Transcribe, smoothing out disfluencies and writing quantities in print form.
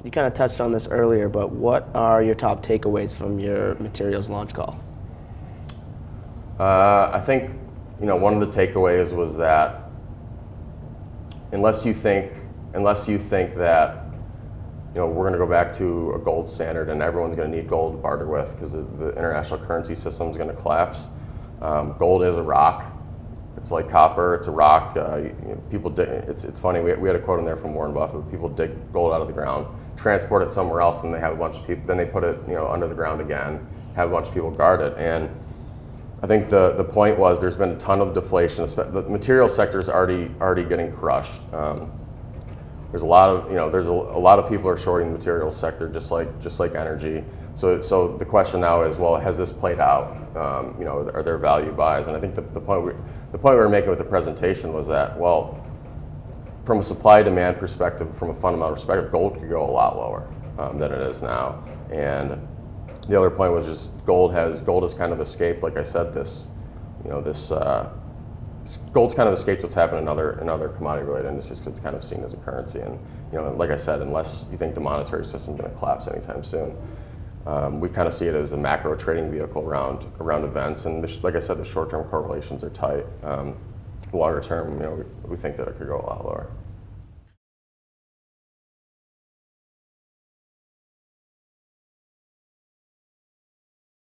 You kind of touched on this earlier, but what are your top takeaways from your materials launch call? I think one of the takeaways was that unless you think that we're going to go back to a gold standard and everyone's going to need gold to barter with because the international currency system is going to collapse. Gold is a rock. It's like copper. It's a rock. People dig. It's funny. We had a quote in there from Warren Buffett. People dig gold out of the ground, transport it somewhere else, and they have a bunch of people. Then they put it under the ground again. Have a bunch of people guard it. And I think the point was there's been a ton of deflation. The materials sector is already getting crushed. There's a lot of people are shorting the materials sector just like energy. So the question now is, well, has this played out? Are there value buys? And I think the point we were making with the presentation was that, well, from a supply demand perspective, from a fundamental perspective, gold could go a lot lower than it is now. And the other point was just gold has kind of escaped, like I said, gold's kind of escaped what's happened in other commodity-related industries because it's kind of seen as a currency. And like I said, unless you think the monetary system is going to collapse anytime soon, we kind of see it as a macro trading vehicle around events. And like I said, the short-term correlations are tight. Longer term, we think that it could go a lot lower.